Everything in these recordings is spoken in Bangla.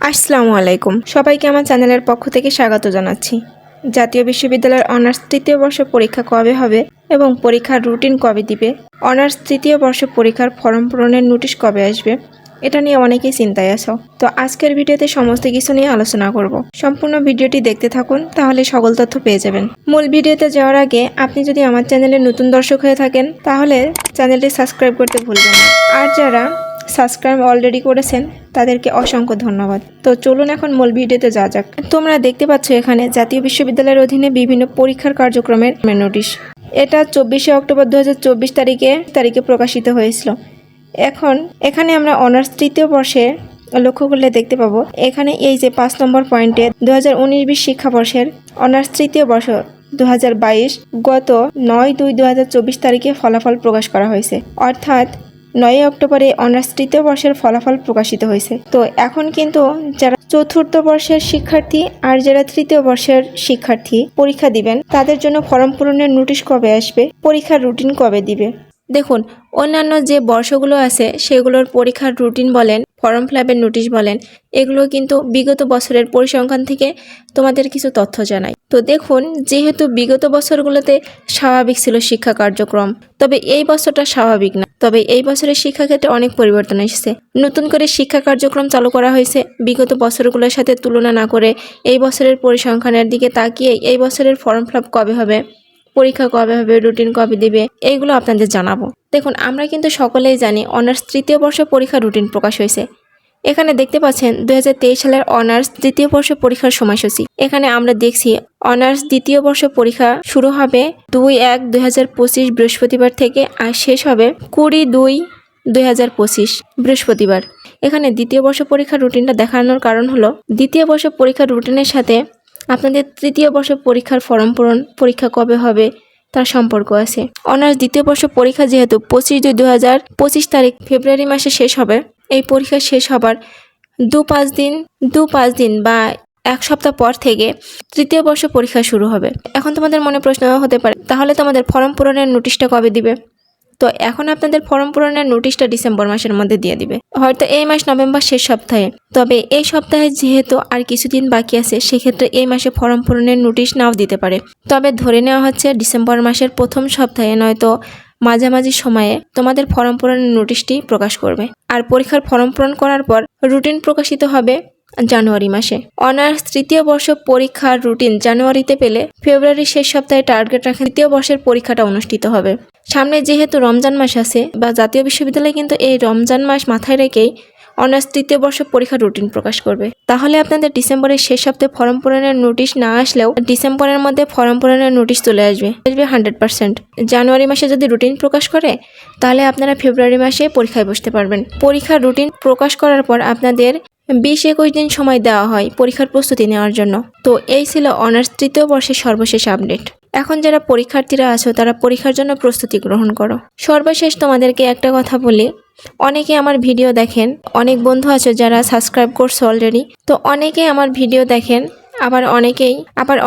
আসসালামু আলাইকুম, সবাইকে আমার চ্যানেলের পক্ষ থেকে স্বাগত জানাচ্ছি। জাতীয় বিশ্ববিদ্যালয়ের অনার্স তৃতীয় বর্ষ পরীক্ষা কবে হবে এবং পরীক্ষার রুটিন কবে দিবে, অনার্স তৃতীয় বর্ষ পরীক্ষার ফর্ম পূরণের নোটিশ কবে আসবে, এটা নিয়ে অনেকেই চিন্তায় আছো। তো আজকের ভিডিওতে সমস্ত কিছু নিয়ে আলোচনা করব। সম্পূর্ণ ভিডিওটি দেখতে থাকুন, তাহলে সকল তথ্য পেয়ে যাবেন। মূল ভিডিওতে যাওয়ার আগে আপনি যদি আমার চ্যানেলে নতুন দর্শক হয়ে থাকেন তাহলে চ্যানেলটি সাবস্ক্রাইব করতে ভুলবেন না, আর যারা সাবস্ক্রাইব অলরেডি করেছেন তাদেরকে অসংখ্য ধন্যবাদ। তো চলুন এখন মূল ভিডিওতে যাওয়া যাক। তোমরা দেখতে পাচ্ছ এখানে জাতীয় বিশ্ববিদ্যালয়ের অধীনে বিভিন্ন পরীক্ষার কার্যক্রমের নোটিশ। এটা 24শে অক্টোবর 2024 তারিখে প্রকাশিত হয়েছিল। এখানে আমরা অনার্স তৃতীয় বর্ষে লক্ষ্য করলে দেখতে পাবো, এখানে এই যে 5 নম্বর পয়েন্টে 2019-20 শিক্ষাবর্ষের অনার্স তৃতীয় বর্ষ 2022 গত 9/2/2024 তারিখে ফলাফল প্রকাশ করা হয়েছে। অর্থাৎ 9 অক্টোবরে অনার্স তৃতীয় বর্ষের ফলাফল প্রকাশিত হয়েছে। তো এখন কিন্তু যারা চতুর্থ বর্ষের শিক্ষার্থী আর যারা তৃতীয় বর্ষের শিক্ষার্থী পরীক্ষা দিবেন তাদের জন্য ফর্ম পূরণের নোটিশ কবে আসবে, পরীক্ষার রুটিন কবে দিবে। দেখুন, অন্যান্য যে বর্ষগুলো আছে সেগুলোর পরীক্ষার রুটিন বলেন, ফর্ম ফিলআপের নোটিশ বলেন, এগুলো কিন্তু বিগত বছরের পরিসংখ্যান থেকে তোমাদের কিছু তথ্য জানায়। তো দেখুন, যেহেতু বিগত বছরগুলোতে স্বাভাবিক ছিল শিক্ষা কার্যক্রম, তবে এই বছরটা স্বাভাবিক না। তবে এই বছরের শিক্ষাক্ষেত্রে অনেক পরিবর্তন এসেছে। নতুন করে শিক্ষা কার্যক্রম চালু করা হয়েছে। বিগত বছরগুলোর সাথে তুলনা না করে এই বছরের পরিসংখ্যানের দিকে তাকিয়ে এই বছরের ফর্ম ফিলআপ কবে হবে, পরীক্ষা কবে হবে, রুটিন কবে দিবে, এইগুলো আপনাদের জানাবো। দেখুন, আমরা কিন্তু সকলেই জানি অনার্স তৃতীয় বর্ষ পরীক্ষার রুটিন প্রকাশ হয়েছে। এখানে দেখতে পাচ্ছেন 2023 সালের অনার্স দ্বিতীয় বর্ষ পরীক্ষার সময়সূচি। এখানে আমরা দেখছি অনার্স দ্বিতীয় বর্ষ পরীক্ষা শুরু হবে 2/1/2025 বৃহস্পতিবার থেকে আর শেষ হবে 20/2/2025 বৃহস্পতিবার। এখানে দ্বিতীয় বর্ষ পরীক্ষার রুটিনটা দেখানোর কারণ হলো, দ্বিতীয় বর্ষ পরীক্ষার রুটিনের সাথে আপনাদের তৃতীয় বর্ষ পরীক্ষার ফর্ম পূরণ পরীক্ষা কবে হবে তার সম্পর্ক আছে। অনার্স দ্বিতীয় বর্ষ পরীক্ষা যেহেতু 25/2/2025 তারিখ ফেব্রুয়ারি মাসে শেষ হবে, এই পরীক্ষা শেষ হবার 2-5 দিন বা 1 সপ্তাহ পর থেকে তৃতীয় বর্ষ পরীক্ষা শুরু হবে। এখন তোমাদের মনে প্রশ্ন হতে পারে, তাহলে তোমাদের ফর্ম পূরণের নোটিশটা কবে দিবে? তো এখন আপনাদের ফর্ম পূরণের নোটিশটা ডিসেম্বর মাসের মধ্যে দিয়ে দিবে, হয়তো এই মাস নভেম্বর শেষ সপ্তাহে। তবে এই সপ্তাহে যেহেতু আর কিছুদিন বাকি আছে, সেক্ষেত্রে এই মাসে ফর্ম পূরণের নোটিশ নাও দিতে পারে। তবে ধরে নেওয়া হচ্ছে ডিসেম্বর মাসের প্রথম সপ্তাহে নয়তো মাঝামাঝি সময়ে তোমাদের ফর্ম পূরণের নোটিশটি প্রকাশ করবে। আর পরীক্ষার ফর্ম পূরণ করার পর রুটিন প্রকাশিত হবে জানুয়ারি মাসে। অনার্স তৃতীয় বর্ষ পরীক্ষার রুটিন জানুয়ারিতে পেলে ফেব্রুয়ারির শেষ সপ্তাহে টার্গেট রাখে তৃতীয় বর্ষের পরীক্ষাটা অনুষ্ঠিত হবে। সামনে যেহেতু রমজান মাস আছে বা জাতীয় বিশ্ববিদ্যালয় কিন্তু এই রমজান মাস মাথায় রেখেই অনার্স তৃতীয় বর্ষ পরীক্ষার রুটিন প্রকাশ করবে। তাহলে আপনাদের ডিসেম্বরের শেষ সপ্তাহে ফর্ম পূরণের নোটিশ না আসলেও ডিসেম্বরের মধ্যে ফর্ম পূরণের নোটিশ চলে আসবে 100%। জানুয়ারি মাসে যদি রুটিন প্রকাশ করে তাহলে আপনারা ফেব্রুয়ারি মাসে পরীক্ষায় বসতে পারবেন। পরীক্ষার রুটিন প্রকাশ করার পর আপনাদের 20-21 দিন সময় দেওয়া হয় পরীক্ষার প্রস্তুতি নেওয়ার জন্য। তো এই ছিল অনার্স তৃতীয় বর্ষের সর্বশেষ আপডেট। এখন যারা পরীক্ষার্থীরা আছো তারা পরীক্ষার জন্য প্রস্তুতি গ্রহণ করো। সর্বশেষ তোমাদেরকে একটা কথা বলি, অনেকে আমার ভিডিও দেখেন, অনেক বন্ধু আছে যারা সাবস্ক্রাইব করছে অলরেডি। তো অনেকে আমার ভিডিও দেখেন, আবার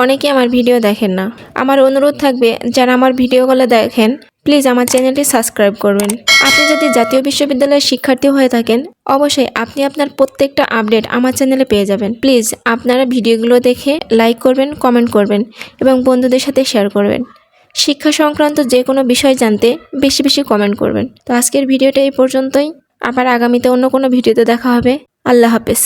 অনেকে আমার ভিডিও দেখেন না। আমার অনুরোধ থাকবে, যারা আমার ভিডিওগুলো দেখেন প্লিজ আমার চ্যানেলটি সাবস্ক্রাইব করবেন। আপনি যদি জাতীয় বিশ্ববিদ্যালয়ের শিক্ষার্থী হয়ে থাকেন অবশ্যই আপনি আপনার প্রত্যেকটা আপডেট আমার চ্যানেলে পেয়ে যাবেন। প্লিজ আপনারা ভিডিওগুলো দেখে লাইক করবেন, কমেন্ট করবেন এবং বন্ধুদের সাথে শেয়ার করবেন। শিক্ষা সংক্রান্ত যে কোনো বিষয় জানতে বেশি বেশি কমেন্ট করবেন। তো আজকের ভিডিওটা এই পর্যন্তই, আবার আগামীতে অন্য কোনো ভিডিওতে দেখা হবে। আল্লাহ হাফেজ।